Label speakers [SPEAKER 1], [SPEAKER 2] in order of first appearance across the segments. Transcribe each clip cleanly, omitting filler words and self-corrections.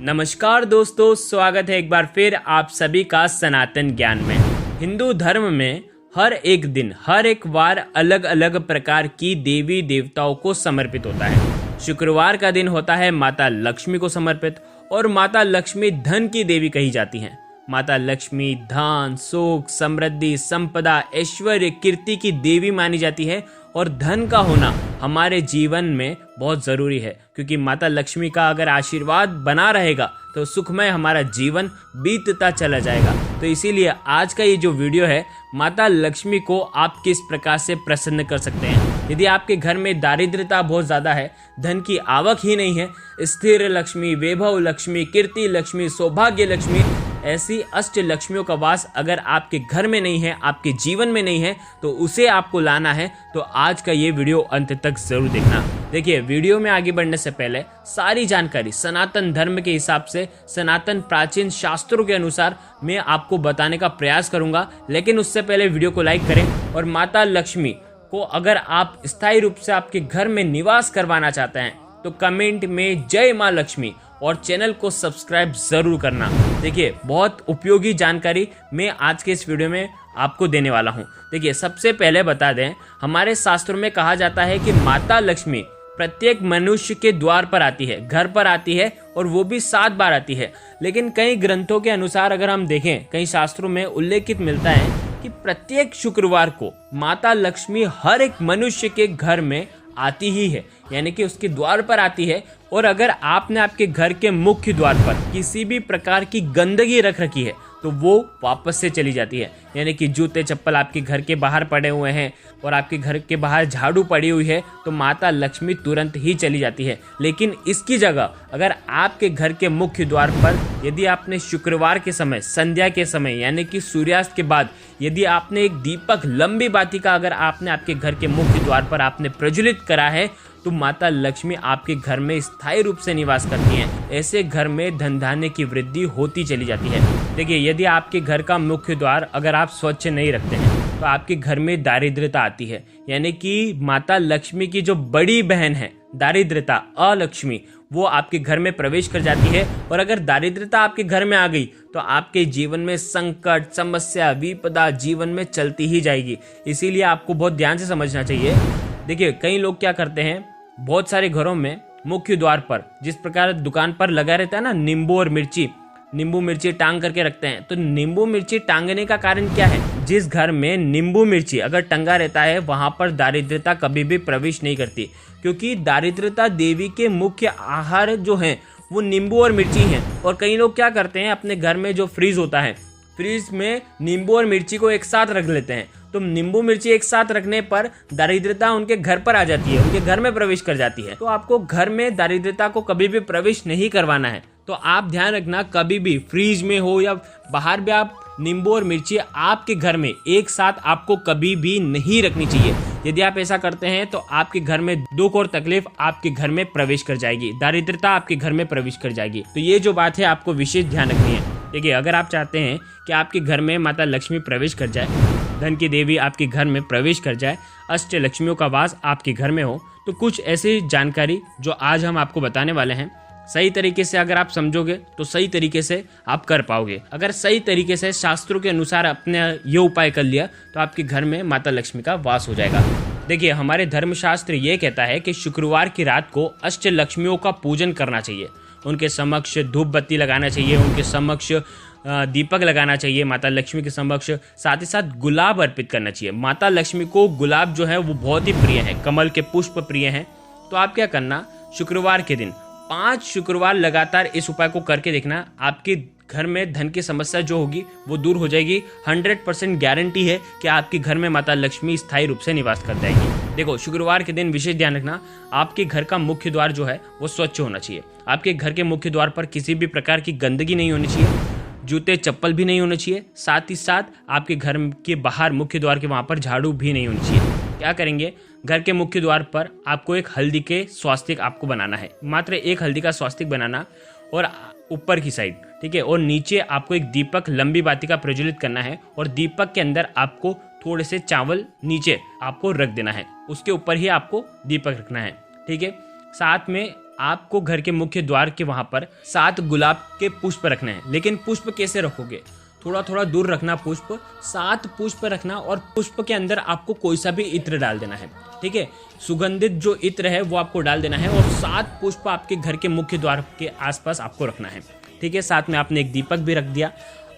[SPEAKER 1] नमस्कार दोस्तों, स्वागत है एक बार फिर आप सभी का सनातन ज्ञान में। हिंदू धर्म में हर एक दिन हर एक वार अलग अलग प्रकार की देवी देवताओं को समर्पित होता है। शुक्रवार का दिन होता है माता लक्ष्मी को समर्पित और माता लक्ष्मी धन की देवी कही जाती हैं। माता लक्ष्मी धन, सुख, समृद्धि, संपदा, ऐश्वर्य, कीर्ति की देवी मानी जाती है और धन का होना हमारे जीवन में बहुत ज़रूरी है, क्योंकि माता लक्ष्मी का अगर आशीर्वाद बना रहेगा तो सुखमय हमारा जीवन बीतता चला जाएगा। तो इसीलिए आज का ये जो वीडियो है, माता लक्ष्मी को आप किस प्रकार से प्रसन्न कर सकते हैं। यदि आपके घर में दारिद्र्यता बहुत ज़्यादा है, धन की आवक ही नहीं है, स्थिर लक्ष्मी, वैभव लक्ष्मी, कीर्ति लक्ष्मी, सौभाग्य लक्ष्मी, ऐसी अष्ट लक्ष्मियों का वास अगर आपके घर में नहीं है, आपके जीवन में नहीं है, तो उसे आपको लाना है। तो आज का ये वीडियो अंत तक जरूर देखना। देखिए, वीडियो में आगे बढ़ने से पहले सारी जानकारी सनातन धर्म के हिसाब से, सनातन प्राचीन शास्त्रों के अनुसार मैं आपको बताने का प्रयास करूंगा। लेकिन उससे पहले वीडियो को लाइक करें और माता लक्ष्मी को अगर आप स्थायी रूप से आपके घर में निवास करवाना चाहते हैं तो कमेंट में जय माँ लक्ष्मी और चैनल को सब्सक्राइब जरूर करना। देखिए, बहुत उपयोगी जानकारी मैं आज के इस वीडियो में आपको देने वाला हूं। देखिए, सबसे पहले बता दें, हमारे शास्त्रों में कहा जाता है कि माता लक्ष्मी प्रत्येक मनुष्य के द्वार पर आती है, घर पर आती है, और वो भी 7 बार आती है। लेकिन कई ग्रंथों के अनुसार अगर हम देखें, कई शास्त्रों में उल्लेखित मिलता है कि प्रत्येक शुक्रवार को माता लक्ष्मी हर एक मनुष्य के घर में आती ही है, यानी कि उसके द्वार पर आती है। और अगर आपने आपके घर के मुख्य द्वार पर किसी भी प्रकार की गंदगी रख रखी है तो वो वापस से चली जाती है। यानी कि जूते चप्पल आपके घर के बाहर पड़े हुए हैं और आपके घर के बाहर झाड़ू पड़ी हुई है तो माता लक्ष्मी तुरंत ही चली जाती है। लेकिन इसकी जगह अगर आपके घर के मुख्य द्वार पर यदि आपने शुक्रवार के समय, संध्या के समय, यानी कि सूर्यास्त के बाद यदि आपने एक दीपक, लंबी बाती का अगर आपने आपके घर के मुख्य द्वार पर आपने प्रज्वलित करा है तो माता लक्ष्मी आपके घर में स्थायी रूप से निवास करती हैं। ऐसे घर में धन धान्य की वृद्धि होती चली जाती है। देखिए, यदि आपके घर का मुख्य द्वार अगर आप स्वच्छ नहीं रखते हैं तो आपके घर में दारिद्र्यता आती है। यानी कि माता लक्ष्मी की जो बड़ी बहन है दारिद्र्यता, अलक्ष्मी, वो आपके घर में प्रवेश कर जाती है। और अगर दारिद्र्यता आपके घर में आ गई तो आपके जीवन में संकट, समस्या, विपदा जीवन में चलती ही जाएगी। इसीलिए आपको बहुत ध्यान से समझना चाहिए। देखिए, कई लोग क्या करते हैं, बहुत सारे घरों में मुख्य द्वार पर जिस प्रकार दुकान पर लगा रहता है ना, नींबू और मिर्ची, नींबू मिर्ची टांग करके रखते हैं। तो नींबू मिर्ची टांगने का कारण क्या है? जिस घर में नींबू मिर्ची अगर टंगा रहता है वहां पर दारिद्र्यता कभी भी प्रवेश नहीं करती, क्योंकि दारिद्र्यता देवी के मुख्य आहार जो हैं वो नींबू और मिर्ची हैं। और कई लोग क्या करते हैं, अपने घर में जो फ्रीज होता है, फ्रीज में नींबू और मिर्ची को एक साथ रख लेते हैं। तो नींबू मिर्ची एक साथ रखने पर दारिद्र्यता उनके घर पर आ जाती है, उनके घर में प्रवेश कर जाती है। तो आपको घर में दारिद्र्यता को कभी भी प्रवेश नहीं करवाना है। तो आप ध्यान रखना, कभी भी फ्रीज में हो या बाहर भी आप नींबू और मिर्ची आपके घर में एक साथ आपको कभी भी नहीं रखनी चाहिए। यदि आप ऐसा करते हैं तो आपके घर में दुख और तकलीफ आपके घर में प्रवेश कर जाएगी, दारिद्र्यता आपके घर में प्रवेश कर जाएगी। तो ये जो बात है आपको विशेष ध्यान रखनी है। देखिए, अगर आप चाहते हैं कि आपके घर में माता लक्ष्मी प्रवेश कर जाए, धन की देवी आपके घर में प्रवेश कर जाए, अष्ट लक्ष्मियों का वास आपके घर में हो, तो कुछ ऐसी जानकारी जो आज हम आपको बताने वाले हैं, सही तरीके से अगर आप समझोगे तो सही तरीके से आप कर पाओगे। अगर सही तरीके से शास्त्रों के अनुसार अपने ये उपाय कर लिया तो आपके घर में माता लक्ष्मी का वास हो जाएगा। देखिए, हमारे धर्मशास्त्र ये कहता है कि शुक्रवार की रात को अष्ट लक्ष्मियों का पूजन करना चाहिए। उनके समक्ष धूप बत्ती लगाना चाहिए, उनके समक्ष दीपक लगाना चाहिए, माता लक्ष्मी के समक्ष, साथ ही साथ गुलाब अर्पित करना चाहिए। माता लक्ष्मी को गुलाब जो है वो बहुत ही प्रिय है, कमल के पुष्प प्रिय हैं। तो आप क्या करना, शुक्रवार के दिन 5 शुक्रवार लगातार इस उपाय को करके देखना, आपके घर में धन की समस्या जो होगी वो दूर हो जाएगी। 100% गारंटी है कि आपके घर में माता लक्ष्मी स्थायी रूप से निवास कर जाएगी। देखो, शुक्रवार के दिन विशेष ध्यान रखना, आपके घर का मुख्य द्वार जो है वो स्वच्छ होना चाहिए। आपके घर के मुख्य द्वार पर किसी भी प्रकार की गंदगी नहीं होनी चाहिए, जूते चप्पल भी नहीं होने चाहिए। साथ ही साथ आपके घर के बाहर मुख्य द्वार के वहां पर झाड़ू भी नहीं होनी चाहिए। क्या करेंगे, घर के मुख्य द्वार पर आपको एक हल्दी के स्वास्तिक आपको बनाना है, मात्र एक हल्दी का स्वास्तिक बनाना, और ऊपर की साइड, ठीक है, और नीचे आपको एक दीपक, लंबी बाती का प्रज्वलित करना है और दीपक के अंदर आपको थोड़े से चावल नीचे आपको रख देना है, उसके ऊपर ही आपको दीपक रखना है, ठीक है। साथ में आपको घर के मुख्य द्वार के वहां पर 7 गुलाब के पुष्प रखने हैं। लेकिन पुष्प कैसे रखोगे, थोड़ा थोड़ा दूर रखना पुष्प, 7 पुष्प रखना और पुष्प के अंदर आपको कोई सा भी इत्र डाल देना है। ठीक है, सुगंधित जो इत्र है वो आपको डाल देना है और 7 पुष्प आपके घर के मुख्य द्वार के आसपास आपको रखना है। ठीक है, साथ में आपने एक दीपक भी रख दिया।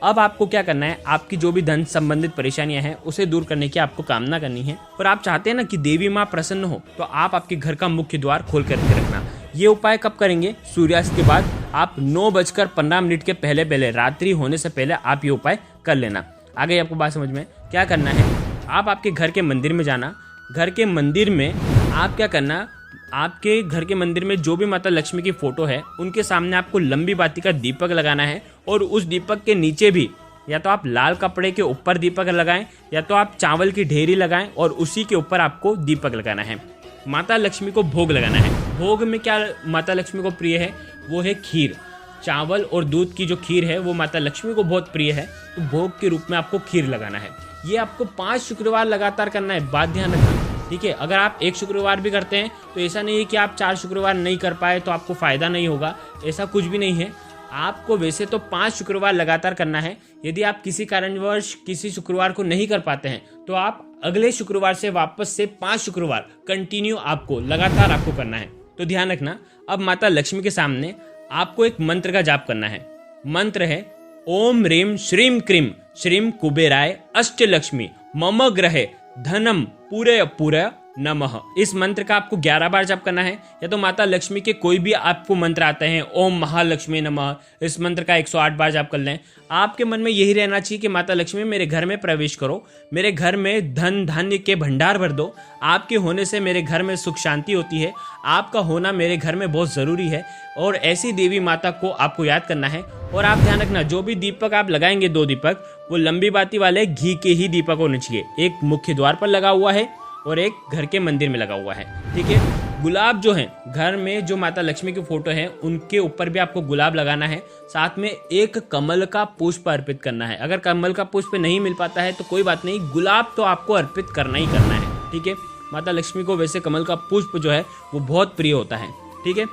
[SPEAKER 1] अब आपको क्या करना है, आपकी जो भी धन संबंधित परेशानियां हैं उसे दूर करने की आपको कामना करनी है। और आप चाहते हैं ना कि देवी माँ प्रसन्न हो, तो आप आपके घर का मुख्य द्वार खोल करके रखना। ये उपाय कब करेंगे, सूर्यास्त के बाद। आप 9:15 के पहले रात्रि होने से पहले आप ये उपाय कर लेना। आ गई आपको बात समझ में। क्या करना है, आप आपके घर के मंदिर में जाना। घर के मंदिर में आप क्या करना, आपके घर के मंदिर में जो भी माता लक्ष्मी की फोटो है उनके सामने आपको लंबी बाती का दीपक लगाना है। और उस दीपक के नीचे भी या तो आप लाल कपड़े के ऊपर दीपक लगाएं या तो आप चावल की ढेरी लगाएं और उसी के ऊपर आपको दीपक लगाना है। माता लक्ष्मी को भोग लगाना है। भोग में क्या माता लक्ष्मी को प्रिय है, वो है खीर। चावल और दूध की जो खीर है वो माता लक्ष्मी को बहुत प्रिय है, तो भोग के रूप में आपको खीर लगाना है। ये आपको 5 शुक्रवार लगातार करना है, बात ध्यान रखना। ठीक है, अगर आप 1 शुक्रवार भी करते हैं तो ऐसा नहीं है कि आप 4 शुक्रवार नहीं कर पाए तो आपको फायदा नहीं होगा, ऐसा कुछ भी नहीं है। आपको वैसे तो 5 शुक्रवार लगातार करना है। यदि आप किसी कारणवश किसी शुक्रवार को नहीं कर पाते हैं तो आप अगले शुक्रवार से वापस से 5 शुक्रवार कंटिन्यू आपको लगातार आपको करना है। तो ध्यान रखना, अब माता लक्ष्मी के सामने आपको एक मंत्र का जाप करना है। मंत्र है ओम ह्रीं श्रीं क्रीं श्रीं कुबेराय अष्टलक्ष्मी मम ग्रहे धनम पूरे पूरे नमः। इस मंत्र का आपको 11 बार जाप करना है। या तो माता लक्ष्मी के कोई भी आपको मंत्र आते हैं, ओम महालक्ष्मी नमः, इस मंत्र का 108 बार जाप कर लें। आपके मन में यही रहना चाहिए कि माता लक्ष्मी मेरे घर में प्रवेश करो, मेरे घर में धन धान्य के भंडार भर दो। आपके होने से मेरे घर में सुख शांति होती है, आपका होना मेरे घर में बहुत ज़रूरी है। और ऐसी देवी माता को आपको याद करना है। और आप ध्यान रखना, जो भी दीपक आप लगाएंगे, 2 दीपक, वो लंबी बाती वाले घी के ही दीपक होने चाहिए। एक मुख्य द्वार पर लगा हुआ है और एक घर के मंदिर में लगा हुआ है। ठीक है, गुलाब जो है घर में जो माता लक्ष्मी की फोटो है उनके ऊपर भी आपको गुलाब लगाना है। साथ में एक कमल का पुष्प अर्पित करना है। अगर कमल का पुष्प नहीं मिल पाता है तो कोई बात नहीं, गुलाब तो आपको अर्पित करना ही करना है। ठीक है, माता लक्ष्मी को वैसे कमल का पुष्प जो है वो बहुत प्रिय होता है। ठीक है,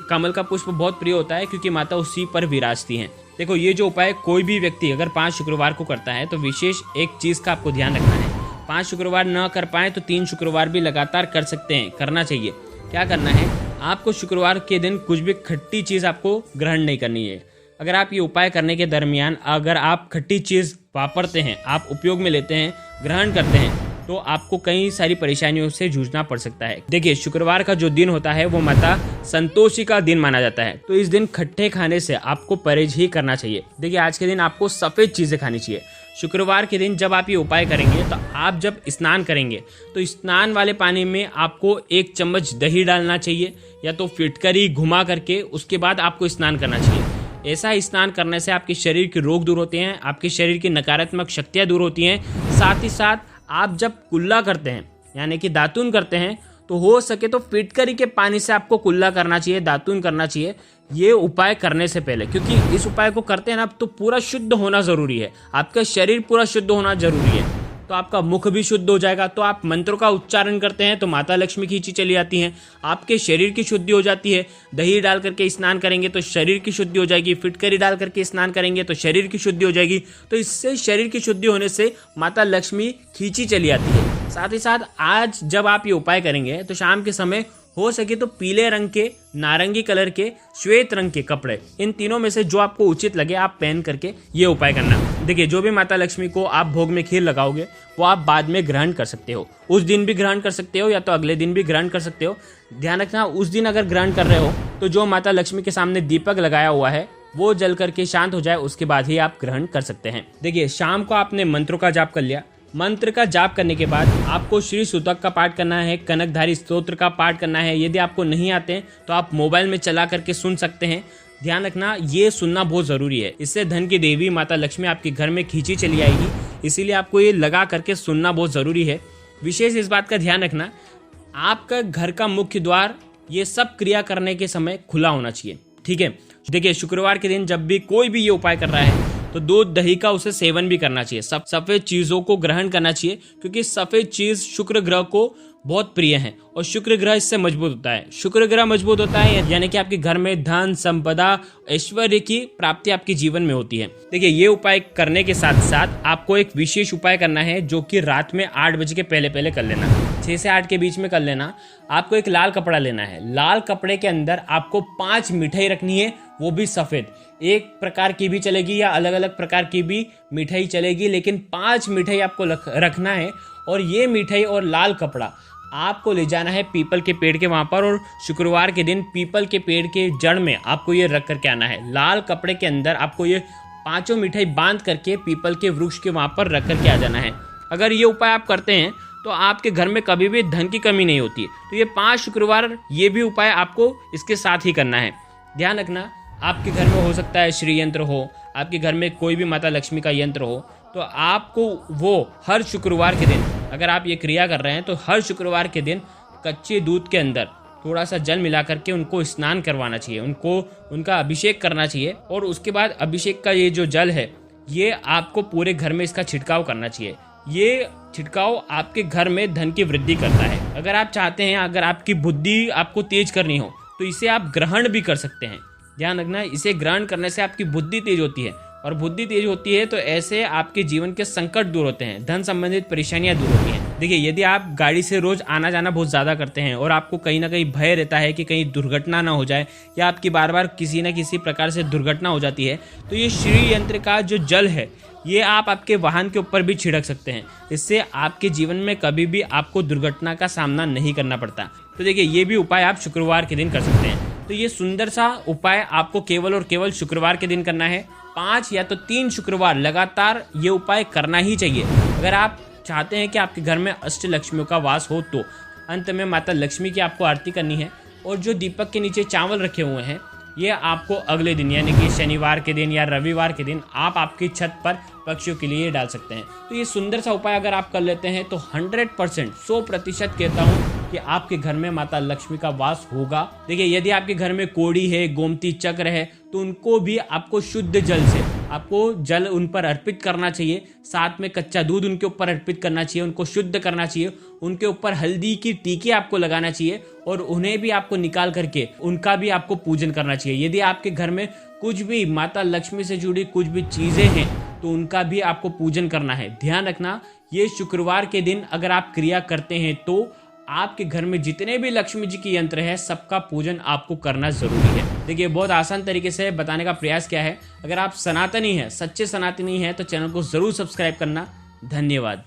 [SPEAKER 1] कमल का पुष्प बहुत प्रिय होता है क्योंकि माता उसी पर विराजती हैं। देखो, ये जो उपाय कोई भी व्यक्ति अगर 5 शुक्रवार को करता है तो विशेष एक चीज़ का आपको ध्यान रखना है। 5 शुक्रवार न कर पाए तो 3 शुक्रवार भी लगातार कर सकते हैं, करना चाहिए। क्या करना है, आपको शुक्रवार के दिन कुछ भी खट्टी चीज़ आपको ग्रहण नहीं करनी है। अगर आप ये उपाय करने के दरमियान अगर आप खट्टी चीज़ वापरते हैं, आप उपयोग में लेते हैं, ग्रहण करते हैं, तो आपको कई सारी परेशानियों से जूझना पड़ सकता है। देखिए, शुक्रवार का जो दिन होता है वो माता संतोषी का दिन माना जाता है, तो इस दिन खट्टे खाने से आपको परहेज ही करना चाहिए। देखिए, आज के दिन आपको सफ़ेद चीज़ें खानी चाहिए। शुक्रवार के दिन जब आप ये उपाय करेंगे तो आप जब स्नान करेंगे तो स्नान वाले पानी में आपको 1 चम्मच दही डालना चाहिए या तो फिटकरी घुमा करके उसके बाद आपको स्नान करना चाहिए। ऐसा स्नान करने से आपके शरीर के रोग दूर होते हैं, आपके शरीर की नकारात्मक शक्तियाँ दूर होती हैं। साथ ही साथ आप जब कुल्ला करते हैं यानी कि दातून करते हैं तो हो सके तो फिटकरी के पानी से आपको कुल्ला करना चाहिए, दातून करना चाहिए ये उपाय करने से पहले, क्योंकि इस उपाय को करते हैं ना तो पूरा शुद्ध होना जरूरी है, आपका शरीर पूरा शुद्ध होना जरूरी है। तो आपका मुख भी शुद्ध हो जाएगा। तो आप मंत्रों का उच्चारण करते हैं तो माता लक्ष्मी खींची चली आती हैं, आपके शरीर की शुद्धि हो जाती है। दही डाल करके स्नान करेंगे तो शरीर की शुद्धि हो जाएगी, फिटकरी डाल करके स्नान करेंगे तो शरीर की शुद्धि हो जाएगी। तो इससे शरीर की शुद्धि होने से माता लक्ष्मी खींची चली आती है। साथ ही साथ आज जब आप ये उपाय करेंगे तो शाम के समय हो सके तो पीले रंग के, नारंगी कलर के, श्वेत रंग के कपड़े, इन तीनों में से जो आपको उचित लगे आप पहन करके ये उपाय करना। देखिए, जो भी माता लक्ष्मी को आप भोग में खीर लगाओगे वो आप बाद में ग्रहण कर सकते हो, उस दिन भी ग्रहण कर सकते हो या तो अगले दिन भी ग्रहण कर सकते हो। ध्यान रखना, उस दिन अगर ग्रहण कर रहे हो तो जो माता लक्ष्मी के सामने दीपक लगाया हुआ है वो जल करके शांत हो जाए, उसके बाद ही आप ग्रहण कर सकते हैं। देखिए, शाम को आपने मंत्रों का जाप कर लिया। मंत्र का जाप करने के बाद आपको श्री सूतक का पाठ करना है, कनकधारी स्तोत्र का पाठ करना है। यदि आपको नहीं आते हैं तो आप मोबाइल में चला करके सुन सकते हैं। ध्यान रखना, ये सुनना बहुत ज़रूरी है, इससे धन की देवी माता लक्ष्मी आपके घर में खींची चली आएगी, इसीलिए आपको ये लगा करके सुनना बहुत ज़रूरी है। विशेष इस बात का ध्यान रखना, आपका घर का मुख्य द्वार ये सब क्रिया करने के समय खुला होना चाहिए। ठीक है, देखिए, शुक्रवार के दिन जब भी कोई भी ये उपाय कर रहा है तो दूध दही का उसे सेवन भी करना चाहिए। सफेद चीजों को ग्रहण करना चाहिए, क्योंकि सफेद चीज शुक्र ग्रह को बहुत प्रिय हैं और शुक्र ग्रह इससे मजबूत होता है। शुक्र ग्रह मजबूत होता है यानी कि आपके घर में धन, संपदा, ऐश्वर्य की प्राप्ति आपके जीवन में होती है। देखिए, ये उपाय करने के साथ साथ आपको एक विशेष उपाय करना है जो कि रात में 8 बजे के पहले पहले कर लेना, 6 से 8 के बीच में कर लेना। आपको एक लाल कपड़ा लेना है। लाल कपड़े के अंदर आपको 5 मिठाई रखनी है, वो भी सफेद। एक प्रकार की भी चलेगी या अलग अलग प्रकार की भी मिठाई चलेगी, लेकिन 5 मिठाई आपको रखना है। और ये मिठाई और लाल कपड़ा आपको ले जाना है पीपल के पेड़ के वहां पर, और शुक्रवार के दिन पीपल के पेड़ के जड़ में आपको ये रख करके आना है। लाल कपड़े के अंदर आपको ये 5 मिठाई बांध करके पीपल के वृक्ष के वहां पर रख करके आ जाना है। अगर ये उपाय आप करते हैं तो आपके घर में कभी भी धन की कमी नहीं होती। तो ये 5 शुक्रवार ये भी उपाय आपको इसके साथ ही करना है। ध्यान रखना, आपके घर में हो सकता है श्री यंत्र हो, आपके घर में कोई भी माता लक्ष्मी का यंत्र हो, तो आपको वो हर शुक्रवार के दिन, अगर आप ये क्रिया कर रहे हैं तो हर शुक्रवार के दिन कच्चे दूध के अंदर थोड़ा सा जल मिला करके उनको स्नान करवाना चाहिए, उनको उनका अभिषेक करना चाहिए। और उसके बाद अभिषेक का ये जो जल है ये आपको पूरे घर में इसका छिड़काव करना चाहिए। ये छिड़काव आपके घर में धन की वृद्धि करता है। अगर आप चाहते हैं, अगर आपकी बुद्धि आपको तेज करनी हो तो इसे आप ग्रहण भी कर सकते हैं। ध्यान रखना, इसे ग्रहण करने से आपकी बुद्धि तेज होती है, और बुद्धि तेज होती है तो ऐसे आपके जीवन के संकट दूर होते हैं, धन संबंधित परेशानियां दूर होती हैं। देखिए, यदि आप गाड़ी से रोज आना जाना बहुत ज़्यादा करते हैं और आपको कहीं ना कहीं भय रहता है कि कहीं दुर्घटना ना हो जाए, या आपकी बार बार किसी न किसी प्रकार से दुर्घटना हो जाती है, तो ये श्री यंत्र का जो जल है ये आप आपके वाहन के ऊपर भी छिड़क सकते हैं। इससे आपके जीवन में कभी भी आपको दुर्घटना का सामना नहीं करना पड़ता। तो देखिए, ये भी उपाय आप शुक्रवार के दिन कर सकते हैं। तो ये सुंदर सा उपाय आपको केवल और केवल शुक्रवार के दिन करना है। 5 या तो 3 शुक्रवार लगातार ये उपाय करना ही चाहिए। अगर आप चाहते हैं कि आपके घर में अष्ट लक्ष्मियों का वास हो तो अंत में माता लक्ष्मी की आपको आरती करनी है। और जो दीपक के नीचे चावल रखे हुए हैं ये आपको अगले दिन यानी कि शनिवार के दिन या रविवार के दिन आप आपकी छत पर पक्षियों के लिए डाल सकते हैं। तो ये सुंदर सा उपाय अगर आप कर लेते हैं तो 100% 100% कहता हूँ कि आपके घर में माता लक्ष्मी का वास होगा। देखिए, यदि आपके घर में कोड़ी है, गोमती चक्र है, तो उनको भी आपको शुद्ध जल से आपको जल उन पर अर्पित करना चाहिए। साथ में कच्चा दूध उनके ऊपर अर्पित करना चाहिए, उनको शुद्ध करना चाहिए, उनके ऊपर हल्दी की टीके आपको लगाना चाहिए, और उन्हें भी आपको निकाल करके उनका भी आपको पूजन करना चाहिए। यदि आपके घर में कुछ भी माता लक्ष्मी से जुड़ी कुछ भी चीजें हैं तो उनका भी आपको पूजन करना है। ध्यान रखना, ये शुक्रवार के दिन अगर आप क्रिया करते हैं तो आपके घर में जितने भी लक्ष्मी जी की यंत्र है सबका पूजन आपको करना जरूरी है। देखिए, बहुत आसान तरीके से बताने का प्रयास किया है। अगर आप सनातनी हैं, सच्चे सनातनी हैं, तो चैनल को जरूर सब्सक्राइब करना। धन्यवाद।